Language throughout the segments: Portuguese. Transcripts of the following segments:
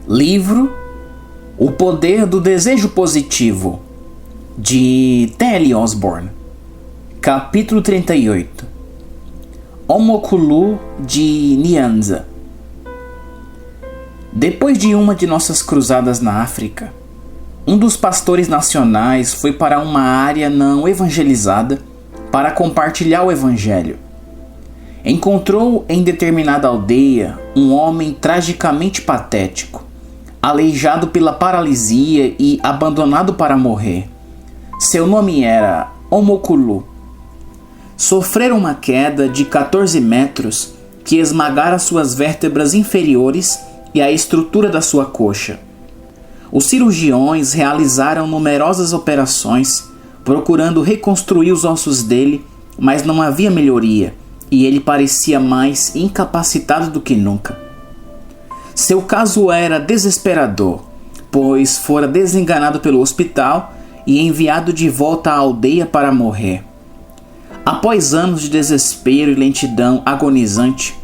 Livro O Poder do Desejo Positivo, de T.L. Osborne. Capítulo 38. Omokulu de Nyanza. Depois de uma de nossas cruzadas na África, um dos pastores nacionais foi para uma área não evangelizada para compartilhar o evangelho. Encontrou em determinada aldeia um homem tragicamente patético, aleijado pela paralisia e abandonado para morrer. Seu nome era Omokulu. Sofrera uma queda de 14 metros que esmagara suas vértebras inferiores e a estrutura da sua coxa. Os cirurgiões realizaram numerosas operações, procurando reconstruir os ossos dele, mas não havia melhoria, e ele parecia mais incapacitado do que nunca. Seu caso era desesperador, pois fora desenganado pelo hospital e enviado de volta à aldeia para morrer. Após anos de desespero e lentidão agonizante,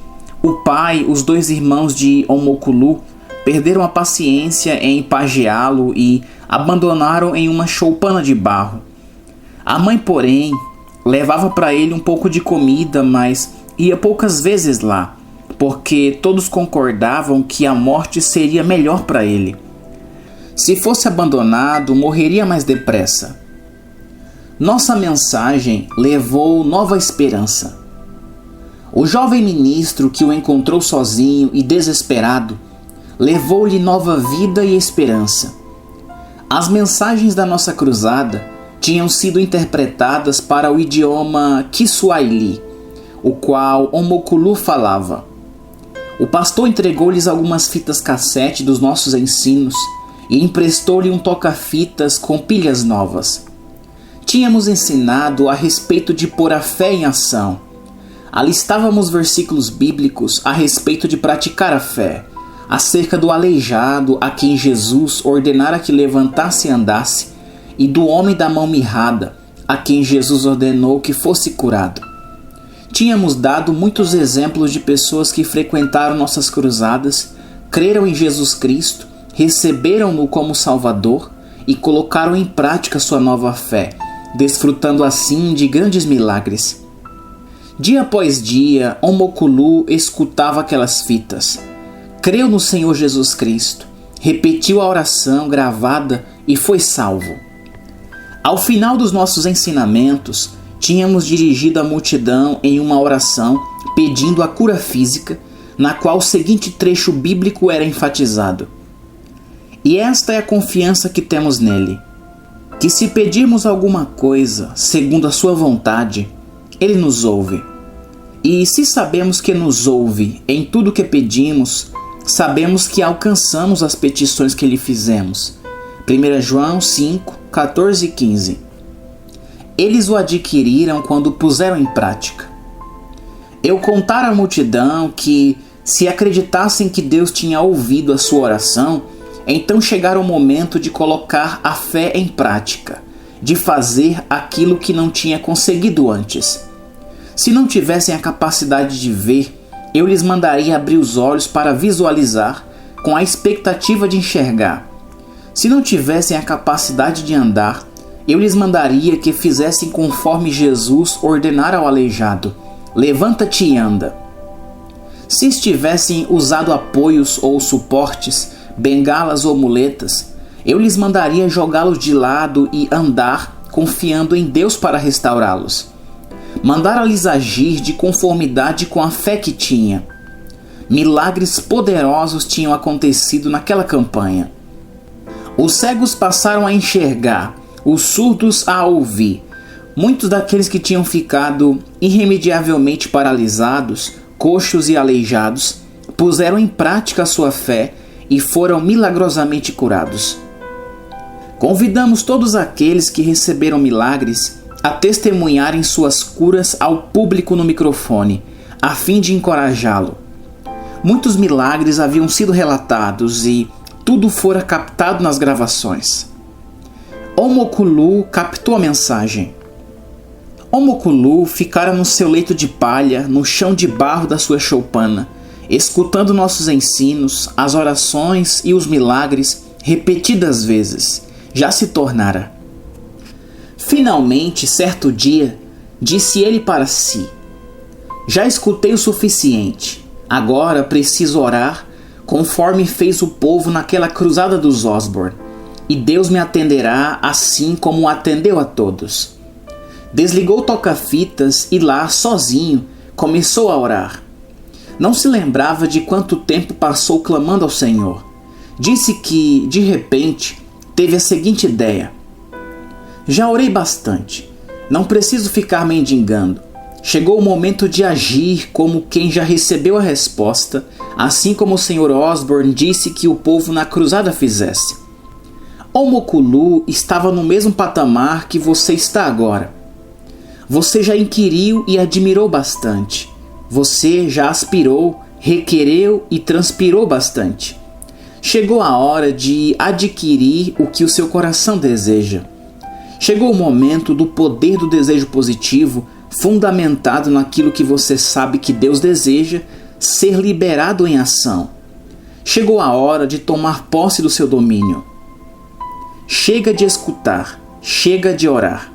o pai e os 2 irmãos de Omokulu perderam a paciência em pajeá-lo e abandonaram em uma choupana de barro. A mãe, porém, levava para ele um pouco de comida, mas ia poucas vezes lá, porque todos concordavam que a morte seria melhor para ele. Se fosse abandonado, morreria mais depressa. Nossa mensagem levou nova esperança. O jovem ministro que o encontrou sozinho e desesperado levou-lhe nova vida e esperança. As mensagens da nossa cruzada tinham sido interpretadas para o idioma Kiswahili, o qual Omokulu falava. O pastor entregou-lhes algumas fitas cassete dos nossos ensinos e emprestou-lhe um toca-fitas com pilhas novas. Tínhamos ensinado a respeito de pôr a fé em ação. Alistávamos versículos bíblicos a respeito de praticar a fé, acerca do aleijado a quem Jesus ordenara que levantasse e andasse, e do homem da mão mirrada, a quem Jesus ordenou que fosse curado. Tínhamos dado muitos exemplos de pessoas que frequentaram nossas cruzadas, creram em Jesus Cristo, receberam-no como Salvador e colocaram em prática sua nova fé, desfrutando assim de grandes milagres. Dia após dia, Omokulu escutava aquelas fitas. Creu no Senhor Jesus Cristo, repetiu a oração gravada e foi salvo. Ao final dos nossos ensinamentos, tínhamos dirigido a multidão em uma oração pedindo a cura física, na qual o seguinte trecho bíblico era enfatizado. E esta é a confiança que temos nele, que se pedirmos alguma coisa segundo a sua vontade, ele nos ouve. E se sabemos que nos ouve em tudo que pedimos, sabemos que alcançamos as petições que lhe fizemos. 1 João 5, 14 e 15. Eles o adquiriram quando puseram em prática. Eu contara à multidão que, se acreditassem que Deus tinha ouvido a sua oração, então chegara o momento de colocar a fé em prática, de fazer aquilo que não tinha conseguido antes. Se não tivessem a capacidade de ver, eu lhes mandaria abrir os olhos para visualizar, com a expectativa de enxergar. Se não tivessem a capacidade de andar, eu lhes mandaria que fizessem conforme Jesus ordenara ao aleijado: levanta-te e anda. Se estivessem usado apoios ou suportes, bengalas ou muletas, eu lhes mandaria jogá-los de lado e andar confiando em Deus para restaurá-los. Mandara-lhes agir de conformidade com a fé que tinha. Milagres poderosos tinham acontecido naquela campanha. Os cegos passaram a enxergar, os surdos a ouvir. Muitos daqueles que tinham ficado irremediavelmente paralisados, coxos e aleijados, puseram em prática a sua fé e foram milagrosamente curados. Convidamos todos aqueles que receberam milagres a testemunharem suas curas ao público no microfone, a fim de encorajá-lo. Muitos milagres haviam sido relatados e tudo fora captado nas gravações. Omokulu captou a mensagem. Omokulu ficara no seu leito de palha, no chão de barro da sua choupana, escutando nossos ensinos, as orações e os milagres repetidas vezes, já se tornara. Finalmente, certo dia, disse ele para si: já escutei o suficiente, agora preciso orar, conforme fez o povo naquela cruzada dos Osborne, e Deus me atenderá assim como atendeu a todos. Desligou o toca-fitas e lá, sozinho, começou a orar. Não se lembrava de quanto tempo passou clamando ao Senhor. Disse que, de repente, teve a seguinte ideia: já orei bastante, não preciso ficar mendigando. Chegou o momento de agir como quem já recebeu a resposta, assim como o Sr. Osborne disse que o povo na cruzada fizesse. Omokulu estava no mesmo patamar que você está agora. Você já inquiriu e admirou bastante. Você já aspirou, requereu e transpirou bastante. Chegou a hora de adquirir o que o seu coração deseja. Chegou o momento do poder do desejo positivo, fundamentado naquilo que você sabe que Deus deseja, ser liberado em ação. Chegou a hora de tomar posse do seu domínio. Chega de escutar, chega de orar.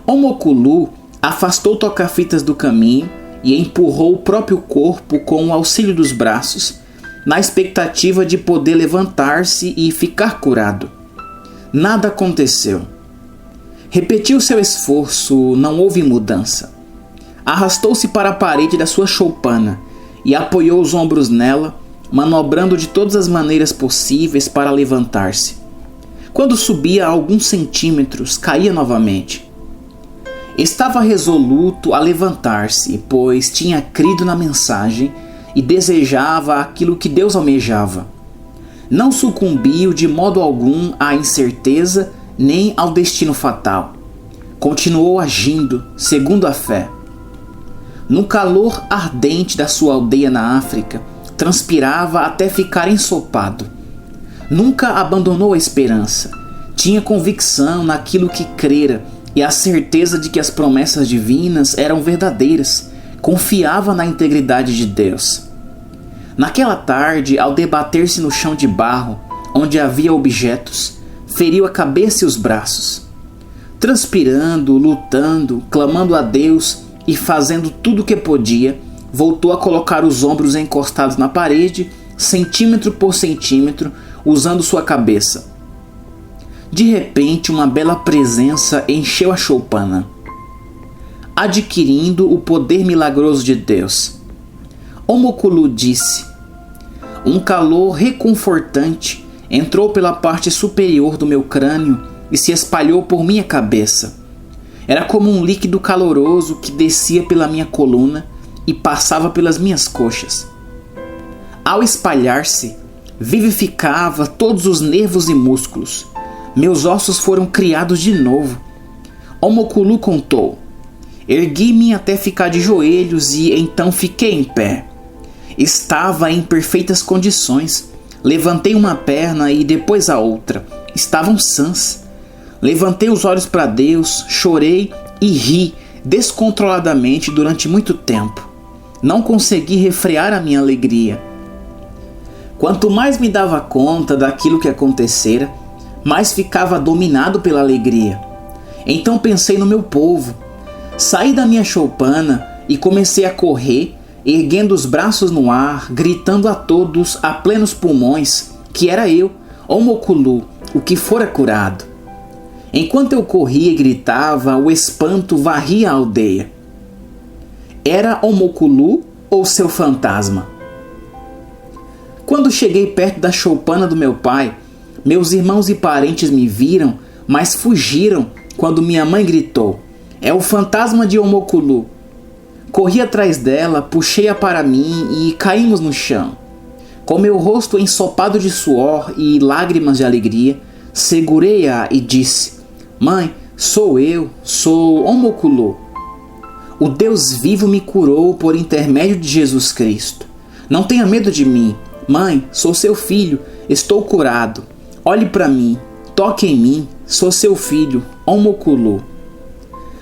Omokulu afastou o toca-fitas do caminho e empurrou o próprio corpo com o auxílio dos braços, na expectativa de poder levantar-se e ficar curado. Nada aconteceu. Repetiu seu esforço, não houve mudança. Arrastou-se para a parede da sua choupana e apoiou os ombros nela, manobrando de todas as maneiras possíveis para levantar-se. Quando subia a alguns centímetros, caía novamente. Estava resoluto a levantar-se, pois tinha crido na mensagem e desejava aquilo que Deus almejava. Não sucumbiu de modo algum à incerteza nem ao destino fatal. Continuou agindo segundo a fé. No calor ardente da sua aldeia na África, transpirava até ficar ensopado. Nunca abandonou a esperança. Tinha convicção naquilo que crera e a certeza de que as promessas divinas eram verdadeiras. Confiava na integridade de Deus. Naquela tarde, ao debater-se no chão de barro, onde havia objetos, feriu a cabeça e os braços. Transpirando, lutando, clamando a Deus e fazendo tudo o que podia, voltou a colocar os ombros encostados na parede, centímetro por centímetro, usando sua cabeça. De repente, uma bela presença encheu a choupana, adquirindo o poder milagroso de Deus. Omokulu disse: um calor reconfortante entrou pela parte superior do meu crânio e se espalhou por minha cabeça. Era como um líquido caloroso que descia pela minha coluna e passava pelas minhas coxas. Ao espalhar-se, vivificava todos os nervos e músculos. Meus ossos foram criados de novo. Omokulu contou: ergui-me até ficar de joelhos e então fiquei em pé. Estava em perfeitas condições. Levantei uma perna e depois a outra. Estavam sãs. Levantei os olhos para Deus, chorei e ri descontroladamente durante muito tempo. Não consegui refrear a minha alegria. Quanto mais me dava conta daquilo que acontecera, mais ficava dominado pela alegria. Então pensei no meu povo. Saí da minha choupana e comecei a correr, erguendo os braços no ar, gritando a todos a plenos pulmões que era eu, Omokulu, o que fora curado. Enquanto eu corria e gritava, o espanto varria a aldeia. Era Omokulu ou seu fantasma? Quando cheguei perto da choupana do meu pai, meus irmãos e parentes me viram, mas fugiram quando minha mãe gritou: é o fantasma de Omokulu. Corri atrás dela, puxei-a para mim e caímos no chão. Com meu rosto ensopado de suor e lágrimas de alegria, segurei-a e disse: mãe, sou eu, sou Omokulu. O Deus vivo me curou por intermédio de Jesus Cristo. Não tenha medo de mim. Mãe, sou seu filho, estou curado. Olhe para mim, toque em mim, sou seu filho, Omokulu.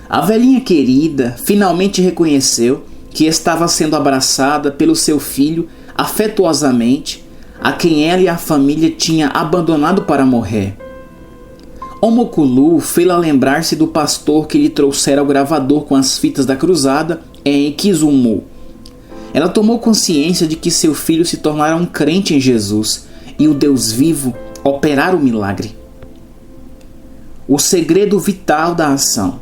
A velhinha querida finalmente reconheceu que estava sendo abraçada pelo seu filho afetuosamente, a quem ela e a família tinham abandonado para morrer. Omokulu fê-la lembrar-se do pastor que lhe trouxera o gravador com as fitas da cruzada em Kisumu. Ela tomou consciência de que seu filho se tornara um crente em Jesus e o Deus vivo operara o milagre. O segredo vital da ação.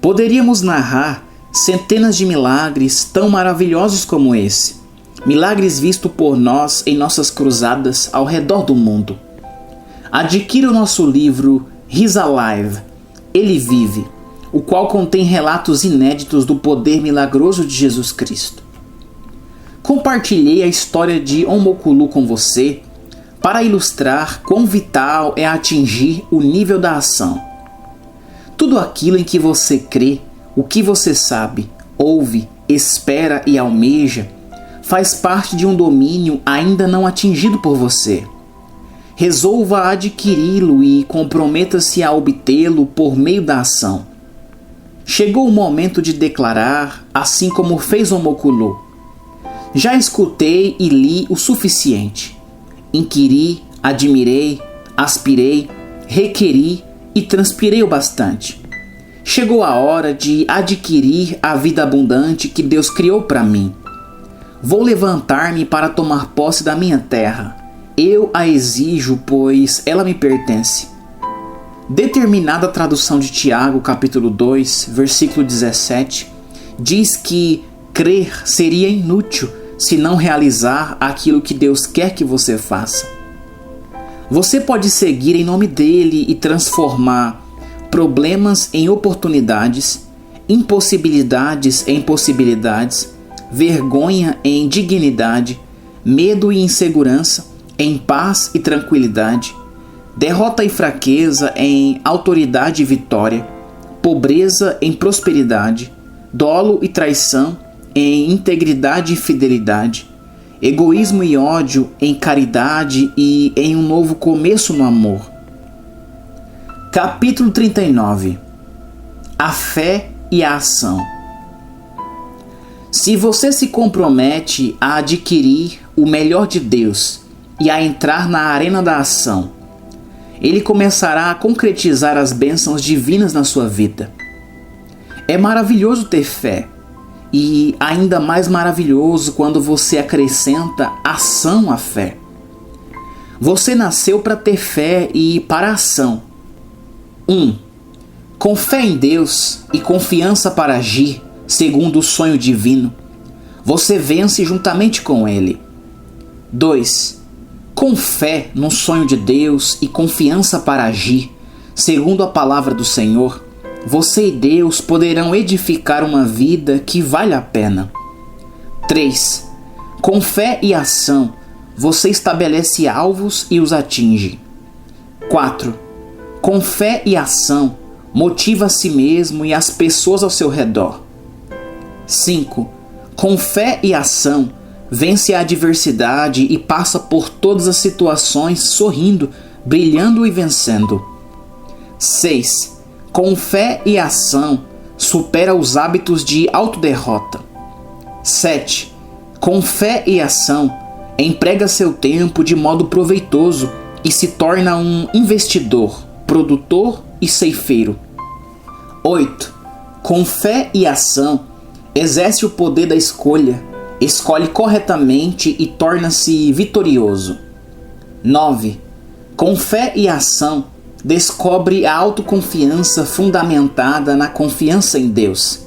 Poderíamos narrar centenas de milagres tão maravilhosos como esse, milagres vistos por nós em nossas cruzadas ao redor do mundo. Adquira o nosso livro He's Alive, Ele Vive, o qual contém relatos inéditos do poder milagroso de Jesus Cristo. Compartilhei a história de Omokulu com você para ilustrar quão vital é atingir o nível da ação. Tudo aquilo em que você crê, o que você sabe, ouve, espera e almeja, faz parte de um domínio ainda não atingido por você. Resolva adquiri-lo e comprometa-se a obtê-lo por meio da ação. Chegou o momento de declarar, assim como fez Omokulu: já escutei e li o suficiente. Inquiri, admirei, aspirei, requeri e transpirei o bastante. Chegou a hora de adquirir a vida abundante que Deus criou para mim. Vou levantar-me para tomar posse da minha terra. Eu a exijo, pois ela me pertence. Determinada tradução de Tiago, capítulo 2, versículo 17, diz que crer seria inútil se não realizar aquilo que Deus quer que você faça. Você pode seguir em nome dele e transformar problemas em oportunidades, impossibilidades em possibilidades, vergonha em dignidade, medo e insegurança em paz e tranquilidade, derrota e fraqueza em autoridade e vitória, pobreza em prosperidade, dolo e traição em integridade e fidelidade, egoísmo e ódio em caridade e em um novo começo no amor. Capítulo 39. A fé e a ação. Se você se compromete a adquirir o melhor de Deus e a entrar na arena da ação, Ele começará a concretizar as bênçãos divinas na sua vida. É maravilhoso ter fé, e ainda mais maravilhoso quando você acrescenta ação à fé. Você nasceu para ter fé e para a ação. 1. Com fé em Deus e confiança para agir segundo o sonho divino, você vence juntamente com Ele. 2. Com fé no sonho de Deus e confiança para agir segundo a palavra do Senhor, você e Deus poderão edificar uma vida que vale a pena. 3. Com fé e ação, você estabelece alvos e os atinge. 4. Com fé e ação, motiva a si mesmo e as pessoas ao seu redor. 5. Com fé e ação, vence a adversidade e passa por todas as situações sorrindo, brilhando e vencendo. 6. Com fé e ação, supera os hábitos de autoderrota. 7. Com fé e ação, emprega seu tempo de modo proveitoso e se torna um investidor, produtor e ceifeiro. 8. Com fé e ação, exerce o poder da escolha, escolhe corretamente e torna-se vitorioso. 9. Com fé e ação, descobre a autoconfiança fundamentada na confiança em Deus.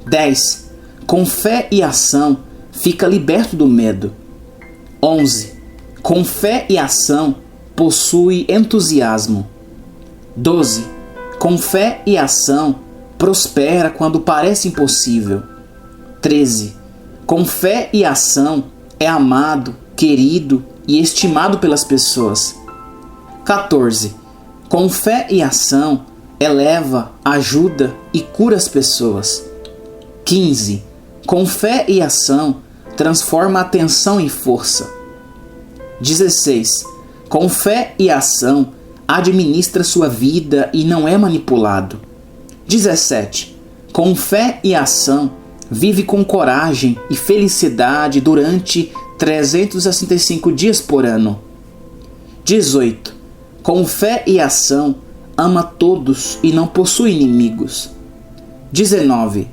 10. Com fé e ação, fica liberto do medo. 11. Com fé e ação, possui entusiasmo. 12. Com fé e ação, prospera quando parece impossível. 13. Com fé e ação, é amado, querido e estimado pelas pessoas. 14. Com fé e ação, eleva, ajuda e cura as pessoas. 15. Com fé e ação, transforma a tensão em força. 16. Com fé e ação, administra sua vida e não é manipulado. 17. Com fé e ação, vive com coragem e felicidade durante 365 dias por ano. 18. Com fé e ação, ama todos e não possui inimigos. 19.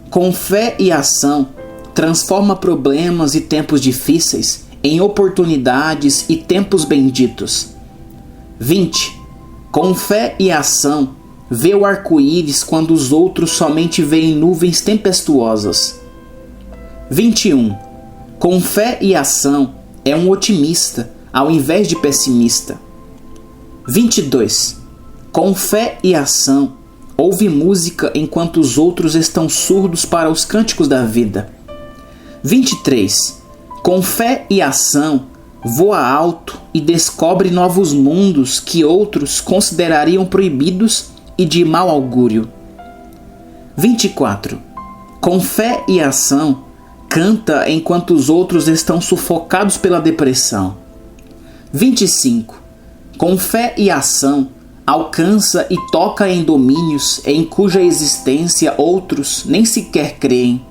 Com fé e ação, transforma problemas e tempos difíceis em oportunidades e tempos benditos. 20. Com fé e ação, vê o arco-íris quando os outros somente veem nuvens tempestuosas. 21. Com fé e ação, é um otimista ao invés de pessimista. 22. Com fé e ação, ouve música enquanto os outros estão surdos para os cânticos da vida. 23. Com fé e ação, voa alto e descobre novos mundos que outros considerariam proibidos e de mau augúrio. 24. Com fé e ação, canta enquanto os outros estão sufocados pela depressão. 25. Com fé e ação, alcança e toca em domínios em cuja existência outros nem sequer creem.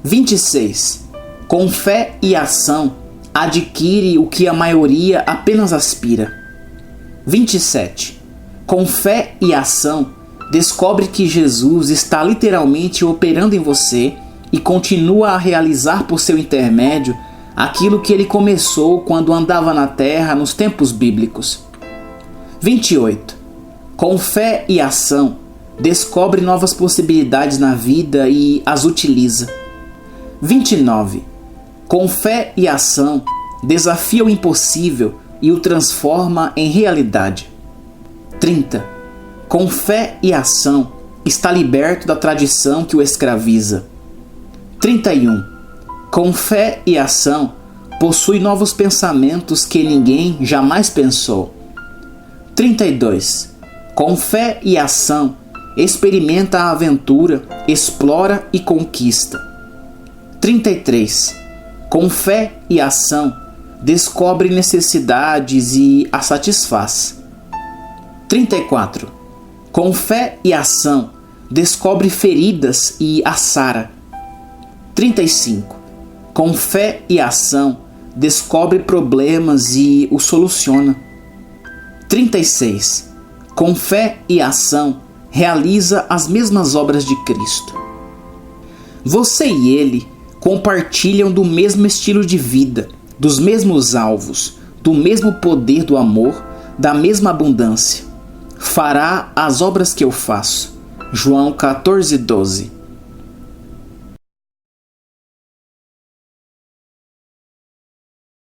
26. Com fé e ação, adquire o que a maioria apenas aspira. 27. Com fé e ação, descobre que Jesus está literalmente operando em você e continua a realizar por seu intermédio aquilo que ele começou quando andava na terra nos tempos bíblicos. 28. Com fé e ação, descobre novas possibilidades na vida e as utiliza. 29. Com fé e ação, desafia o impossível e o transforma em realidade. 30. Com fé e ação, está liberto da tradição que o escraviza. 31. Com fé e ação, possui novos pensamentos que ninguém jamais pensou. 32. Com fé e ação, experimenta a aventura, explora e conquista. 33. Com fé e ação, descobre necessidades e as satisfaz. 34. Com fé e ação, descobre feridas e as sara. 35. Com fé e ação, descobre problemas e os soluciona. 36. Com fé e ação, realiza as mesmas obras de Cristo. Você e ele compartilham do mesmo estilo de vida, dos mesmos alvos, do mesmo poder do amor, da mesma abundância. Fará as obras que eu faço. João 14:12.